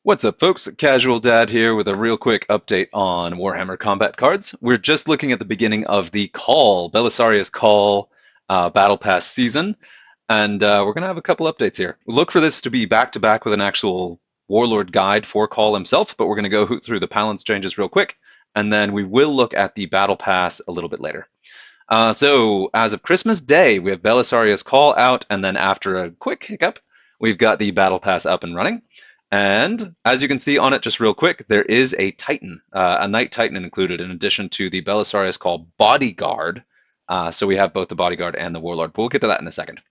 What's up, folks? Casual Dad here with a real quick update on Warhammer combat cards. We're just looking at the beginning of the Belisarius Cawl Battle Pass season, and we're going to have a couple updates here. Look for this to be back-to-back with an actual Warlord guide for Cawl himself, but we're going to go through the balance changes real quick, and then we will look at the Battle Pass a little bit later. So, as of Christmas Day, we have Belisarius Cawl out, and then after a quick hiccup, we've got the Battle Pass up and running. And as you can see on it, just real quick, there is a Titan, a Knight Titan included, in addition to the Belisarius Cawl Bodyguard. So we have both the Bodyguard and the Warlord, but we'll get to that in a second.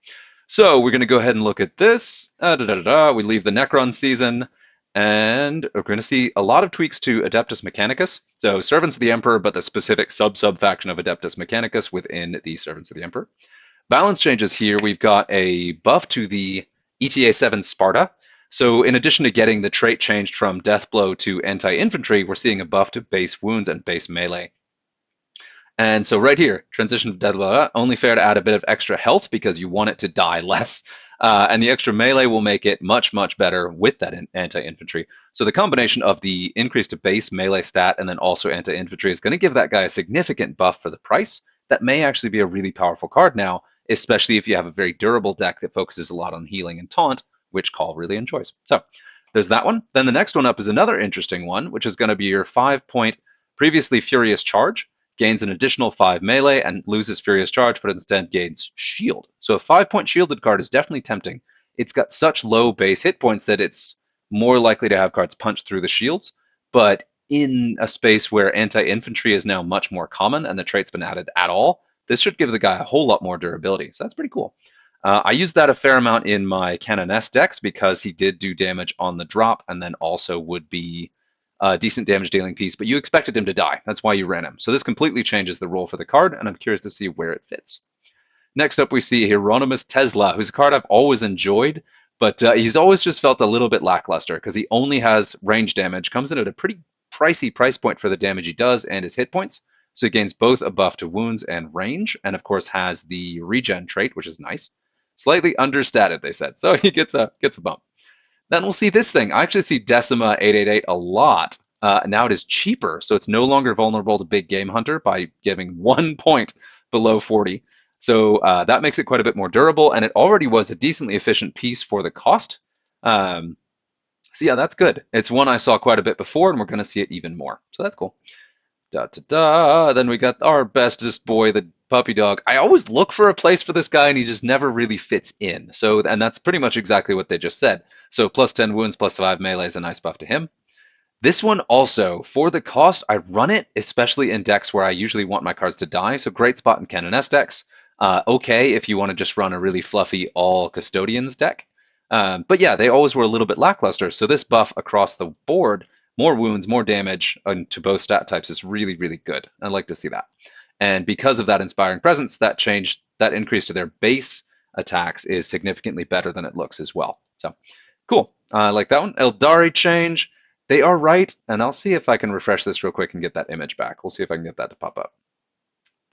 So we're going to go ahead and look at this. We leave the Necron season, and we're going to see a lot of tweaks to Adeptus Mechanicus. So Servants of the Emperor, but the specific sub-faction of Adeptus Mechanicus within the Servants of the Emperor. Balance changes here. We've got a buff to the ETA 7 Sparta. So in addition to getting the trait changed from Death Blow to Anti-Infantry, we're seeing a buff to base wounds and base melee. And so right here, transition from Death Blow, only fair to add a bit of extra health because you want it to die less. And the extra melee will make it much, much better with that anti-infantry. So the combination of the increase to base melee stat and then also anti-infantry is going to give that guy a significant buff for the price. That may actually be a really powerful card now, especially if you have a very durable deck that focuses a lot on healing and taunt, which Cawl really enjoys. So there's that one. Then the next one up is another interesting one, which is going to be your 5-point previously Furious Charge, gains an additional 5 melee and loses Furious Charge, but instead gains Shield. So a 5-point shielded card is definitely tempting. It's got such low base hit points that it's more likely to have cards punch through the shields, but in a space where anti-infantry is now much more common and the trait's been added at all, this should give the guy a whole lot more durability. So that's pretty cool. I used that a fair amount in my Canoness decks because he did do damage on the drop and then also would be a decent damage dealing piece, but you expected him to die. That's why you ran him. So this completely changes the role for the card, and I'm curious to see where it fits. Next up, we see Hieronymus Tesla, who's a card I've always enjoyed, but he's always just felt a little bit lackluster because he only has range damage, comes in at a pretty pricey price point for the damage he does and his hit points. So he gains both a buff to wounds and range, and of course has the regen trait, which is nice. Slightly understated, they said, so he gets a bump. Then we'll see this thing. I actually see Decima 888 a lot. Now it is cheaper, so it's no longer vulnerable to Big Game Hunter by giving 1 point below 40. So that makes it quite a bit more durable, and it already was a decently efficient piece for the cost. So yeah, that's good. It's one I saw quite a bit before, and we're going to see it even more. So that's cool. Then we got our bestest boy, the puppy dog. I always look for a place for this guy, and he just never really fits in. So, and that's pretty much exactly what they just said. So plus 10 wounds, plus 5 melee is a nice buff to him. This one also, for the cost, I run it, especially in decks where I usually want my cards to die. So great spot in Canoness decks. Okay if you want to just run a really fluffy all custodians deck. But yeah, they always were a little bit lackluster. So this buff across the board, more wounds, more damage to both stat types is really, really good. I like to see that. And because of that Inspiring Presence, that increase to their base attacks is significantly better than it looks as well. So cool. I like that one. Eldari change. They are right. And I'll see if I can refresh this real quick and get that image back. We'll see if I can get that to pop up.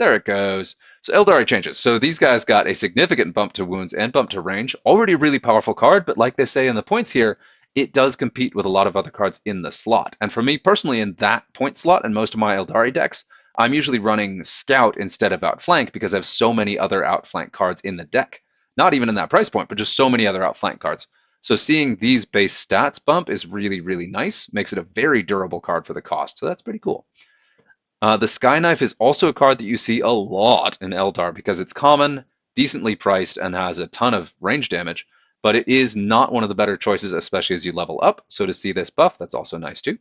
There it goes. So Eldari changes. So these guys got a significant bump to wounds and bump to range. Already a really powerful card, but like they say in the points here, it does compete with a lot of other cards in the slot. And for me personally, in that point slot and most of my Eldari decks, I'm usually running Scout instead of Outflank because I have so many other Outflank cards in the deck. Not even in that price point, but just so many other Outflank cards. So seeing these base stats bump is really, really nice. Makes it a very durable card for the cost. So that's pretty cool. The Sky Knife is also a card that you see a lot in Eldar because it's common, decently priced, and has a ton of range damage. But it is not one of the better choices, especially as you level up. So to see this buff, that's also nice too.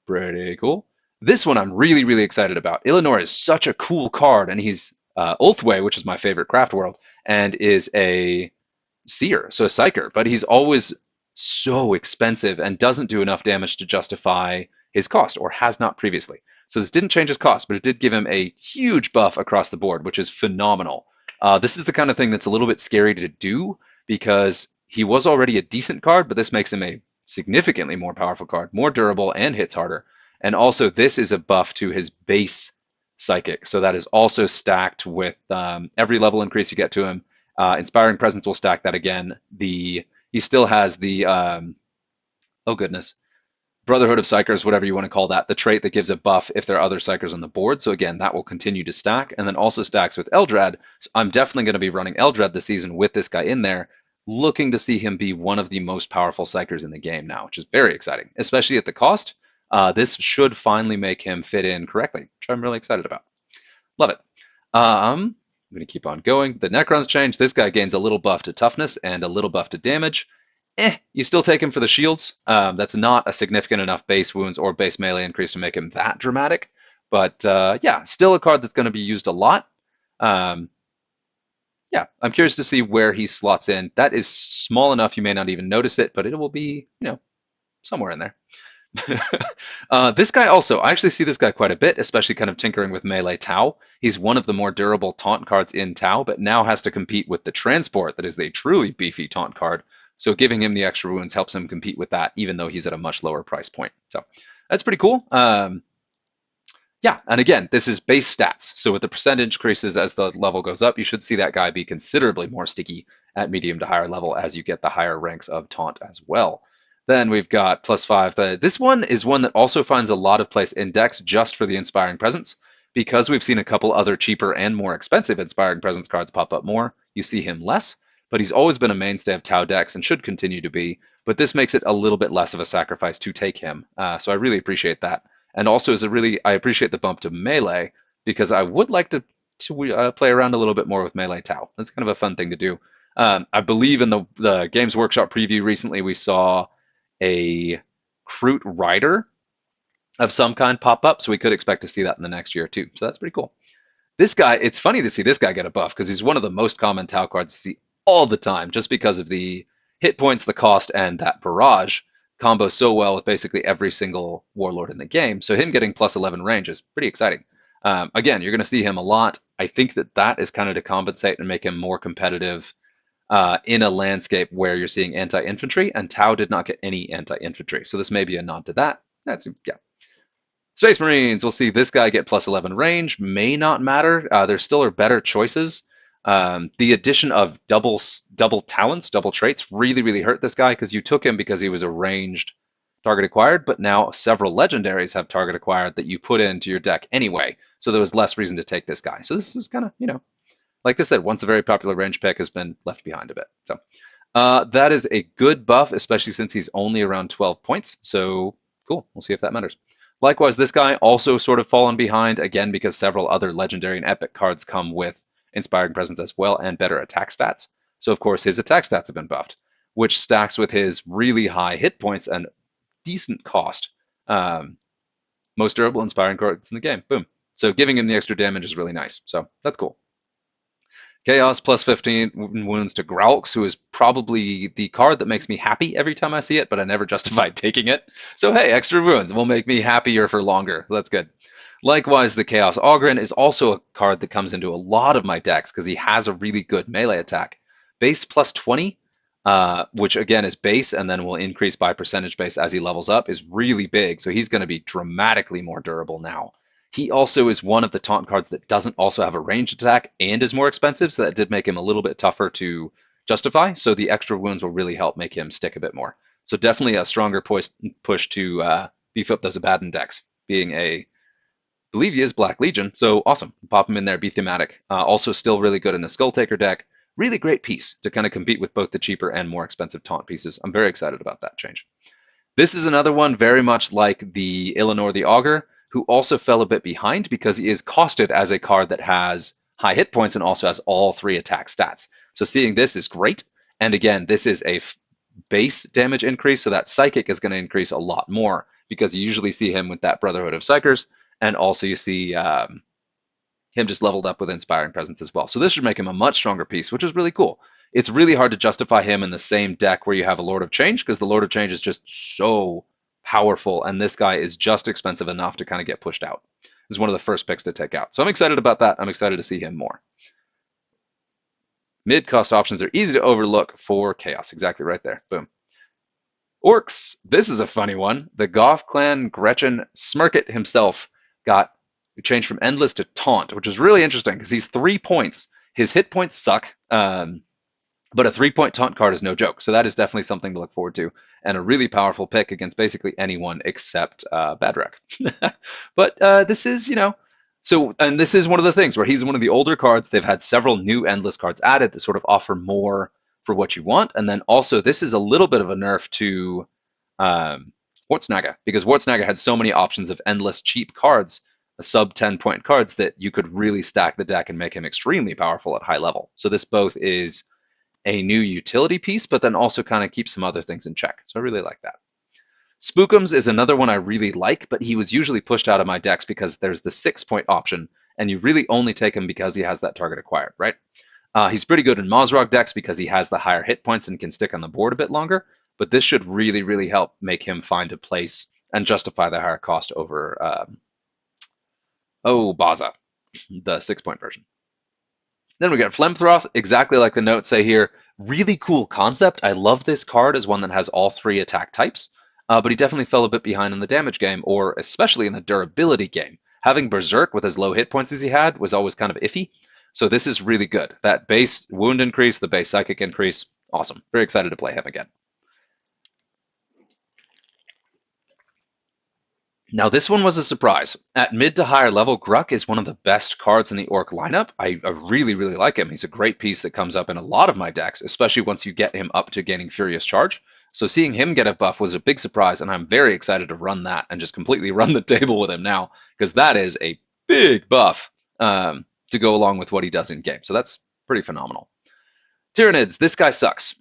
Pretty cool. This one I'm really, really excited about. Eleanor is such a cool card, and he's Ulthway, which is my favorite craft world, and is a seer, so a psyker. But he's always so expensive and doesn't do enough damage to justify his cost, or has not previously. So this didn't change his cost, but it did give him a huge buff across the board, which is phenomenal. This is the kind of thing that's a little bit scary to do, because he was already a decent card, but this makes him a significantly more powerful card, more durable and hits harder. And also this is a buff to his base psychic. So that is also stacked with every level increase you get to him. Inspiring Presence will stack that again. He still has the Oh, goodness. Brotherhood of Psychers, whatever you want to call that, the trait that gives a buff if there are other Psychers on the board. So again, that will continue to stack, and then also stacks with Eldrad. So I'm definitely going to be running Eldrad this season with this guy in there, looking to see him be one of the most powerful Psychers in the game now, which is very exciting, especially at the cost. This should finally make him fit in correctly, which I'm really excited about. Love it. I'm going to keep on going. The Necrons change. This guy gains a little buff to toughness and a little buff to damage. You still take him for the shields. That's not a significant enough base wounds or base melee increase to make him that dramatic. But yeah, still a card that's going to be used a lot. Yeah, I'm curious to see where he slots in. That is small enough you may not even notice it, but it will be, somewhere in there. This guy also, I actually see this guy quite a bit, especially kind of tinkering with melee Tau. He's one of the more durable taunt cards in Tau, but now has to compete with the transport that is a truly beefy taunt card. So giving him the extra wounds helps him compete with that, even though he's at a much lower price point. So that's pretty cool. Yeah, and again, this is base stats. So with the percentage increases as the level goes up, you should see that guy be considerably more sticky at medium to higher level as you get the higher ranks of taunt as well. Then we've got +5. This one is one that also finds a lot of place in decks just for the Inspiring Presence. Because we've seen a couple other cheaper and more expensive Inspiring Presence cards pop up more, you see him less. But he's always been a mainstay of Tau decks and should continue to be. But this makes it a little bit less of a sacrifice to take him. So I really appreciate that. And also, I appreciate the bump to melee because I would like to play around a little bit more with melee Tau. That's kind of a fun thing to do. I believe in the Games Workshop preview recently we saw a Kroot Rider of some kind pop up, so we could expect to see that in the next year too. So that's pretty cool. This guy, it's funny to see this guy get a buff because he's one of the most common Tau cards to see all the time, just because of the hit points, the cost, and that barrage combo so well with basically every single Warlord in the game. So him getting +11 range is pretty exciting. Again, you're going to see him a lot. I think that is kind of to compensate and make him more competitive in a landscape where you're seeing anti-infantry, and Tau did not get any anti-infantry. So this may be a nod to that. Yeah. Space Marines, we'll see this guy get +11 range. May not matter. There still are better choices. The addition of double talents, double traits, really, really hurt this guy because you took him because he was a ranged target acquired, but now several legendaries have target acquired that you put into your deck anyway. So there was less reason to take this guy. So this is kind of, like I said, once a very popular range pick has been left behind a bit. So that is a good buff, especially since he's only around 12 points. So cool. We'll see if that matters. Likewise, this guy also sort of fallen behind, again, because several other legendary and epic cards come with Inspiring Presence as well and better attack stats. So, of course, his attack stats have been buffed, which stacks with his really high hit points and decent cost. Most durable Inspiring cards in the game. Boom. So giving him the extra damage is really nice. So that's cool. Chaos +15 wounds to Graux, who is probably the card that makes me happy every time I see it, but I never justified taking it. So hey, extra wounds will make me happier for longer. So that's good. Likewise, the Chaos Ogryn is also a card that comes into a lot of my decks because he has a really good melee attack. Base +20, which again is base and then will increase by percentage base as he levels up, is really big. So he's going to be dramatically more durable now. He also is one of the taunt cards that doesn't also have a ranged attack and is more expensive, so that did make him a little bit tougher to justify. So the extra wounds will really help make him stick a bit more. So definitely a stronger push to beef up those Abaddon decks, being I believe he is Black Legion, so awesome. Pop him in there, be thematic. Also still really good in the Skull Taker deck. Really great piece to kind of compete with both the cheaper and more expensive taunt pieces. I'm very excited about that change. This is another one very much like the Illinor the Augur, who also fell a bit behind because he is costed as a card that has high hit points and also has all 3 attack stats. So seeing this is great. And again, this is a base damage increase, so that Psychic is going to increase a lot more because you usually see him with that Brotherhood of Psychers, and also you see him just leveled up with Inspiring Presence as well. So this should make him a much stronger piece, which is really cool. It's really hard to justify him in the same deck where you have a Lord of Change because the Lord of Change is just so powerful, and this guy is just expensive enough to kind of get pushed out. This is one of the first picks to take out. So I'm excited about that. I'm excited to see him more. Mid-cost options are easy to overlook for Chaos. Exactly right there. Boom. Orcs. This is a funny one. The Goth clan Gretchen Smirket himself got changed from Endless to Taunt, which is really interesting because he's 3 points. His hit points suck. But a 3-point taunt card is no joke, so that is definitely something to look forward to, and a really powerful pick against basically anyone except Badrek. But this is, so, and this is one of the things where he's one of the older cards. They've had several new endless cards added that sort of offer more for what you want, and then also this is a little bit of a nerf to Wartsnaga, because Wartsnaga had so many options of endless cheap cards, sub 10-point cards, that you could really stack the deck and make him extremely powerful at high level. So this both is a new utility piece, but then also kind of keeps some other things in check. So I really like that. Spookums is another one I really like, but he was usually pushed out of my decks because there's the 6-point option, and you really only take him because he has that target acquired, right? He's pretty good in Mozrog decks because he has the higher hit points and can stick on the board a bit longer, but this should really, really help make him find a place and justify the higher cost over, Baza, the 6-point version. Then we got Flemthroth, exactly like the notes say here. Really cool concept. I love this card as one that has all 3 attack types, but he definitely fell a bit behind in the damage game, or especially in the durability game. Having Berserk with as low hit points as he had was always kind of iffy, so this is really good. That base wound increase, the base psychic increase, awesome. Very excited to play him again. Now, this one was a surprise. At mid to higher level, Gruck is one of the best cards in the Orc lineup. I really, really like him. He's a great piece that comes up in a lot of my decks, especially once you get him up to gaining Furious Charge. So seeing him get a buff was a big surprise, and I'm very excited to run that and just completely run the table with him now, because that is a big buff to go along with what he does in game. So that's pretty phenomenal. Tyranids, this guy sucks.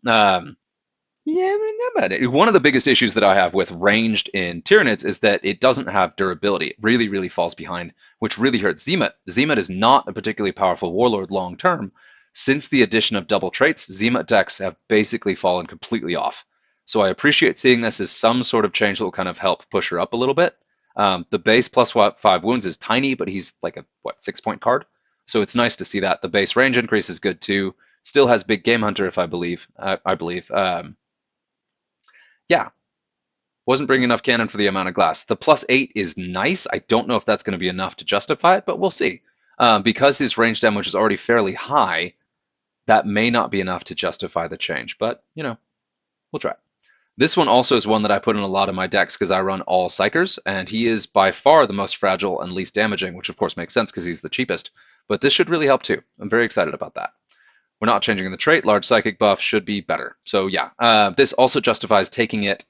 Yeah, one of the biggest issues that I have with ranged in Tyranids is that it doesn't have durability. It really, really falls behind, which really hurts Zemet. Zemet is not a particularly powerful warlord long term. Since the addition of double traits, Zemet decks have basically fallen completely off. So I appreciate seeing this as some sort of change that will kind of help push her up a little bit. The base plus 5 wounds is tiny, but he's like a 6-point card. So it's nice to see that. The base range increase is good too. Still has big game hunter, if I believe. Yeah, wasn't bringing enough cannon for the amount of glass. The +8 is nice. I don't know if that's going to be enough to justify it, but we'll see. Because his range damage is already fairly high, that may not be enough to justify the change, but, we'll try. This one also is one that I put in a lot of my decks because I run all Psychers, and he is by far the most fragile and least damaging, which of course makes sense because he's the cheapest, but this should really help too. I'm very excited about that. We're not changing the trait. Large psychic buff should be better. So yeah, this also justifies taking it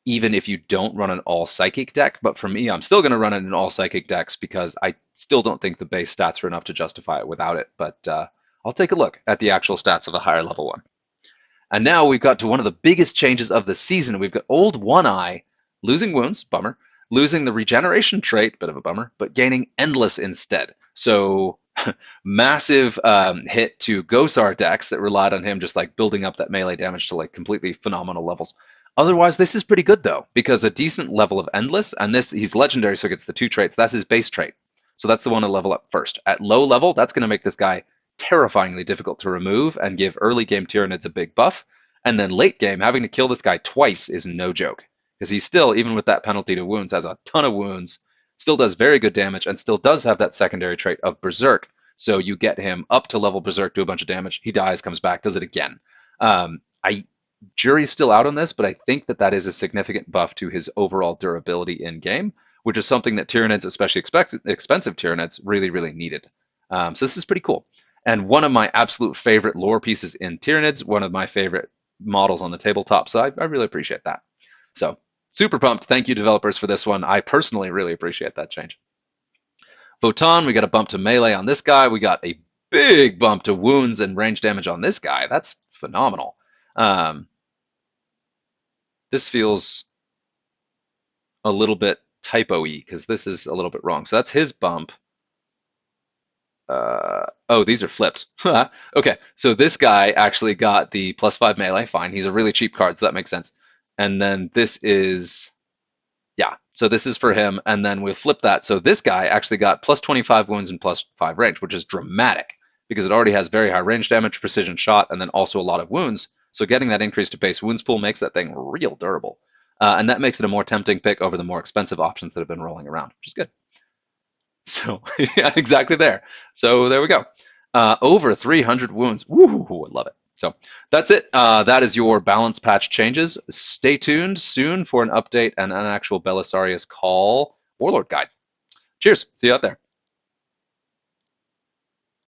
even if you don't run an all psychic deck. But for me, I'm still going to run it in all psychic decks because I still don't think the base stats are enough to justify it without it. But I'll take a look at the actual stats of a higher level one. And now we've got to one of the biggest changes of the season. We've got Old One Eye losing wounds, bummer. Losing the regeneration trait, bit of a bummer, but gaining endless instead. So massive hit to Gosar decks that relied on him just like building up that melee damage to like completely phenomenal levels. Otherwise, this is pretty good though, because a decent level of endless, and this he's legendary, so he gets the 2 traits. That's his base trait. So that's the one to level up first. At low level, that's going to make this guy terrifyingly difficult to remove and give early game Tyranids a big buff. And then late game, having to kill this guy twice is no joke, because he still, even with that penalty to wounds, has a ton of wounds, still does very good damage, and still does have that secondary trait of Berserk. So you get him up to level Berserk, do a bunch of damage, he dies, comes back, does it again. Jury's still out on this, but I think that is a significant buff to his overall durability in game, which is something that Tyranids, especially expensive Tyranids, really, really needed. So this is pretty cool. And one of my absolute favorite lore pieces in Tyranids, one of my favorite models on the tabletop side. I really appreciate that. So super pumped. Thank you, developers, for this one. I personally really appreciate that change. Votan, we got a bump to melee on this guy. We got a big bump to wounds and range damage on this guy. That's phenomenal. This feels a little bit typo-y because this is a little bit wrong. So that's his bump. Oh, these are flipped. Okay, so this guy actually got the +5 melee. Fine, he's a really cheap card, so that makes sense. And then this is, yeah, so this is for him. And then we'll flip that. So this guy actually got +25 wounds and +5 range, which is dramatic because it already has very high range damage, precision shot, and then also a lot of wounds. So getting that increase to base wounds pool makes that thing real durable. And that makes it a more tempting pick over the more expensive options that have been rolling around, which is good. So yeah, exactly there. So there we go. Over 300 wounds. Woo, I love it. So that's it. That is your balance patch changes. Stay tuned soon for an update and an actual Belisarius Cawl Warlord guide. Cheers. See you out there.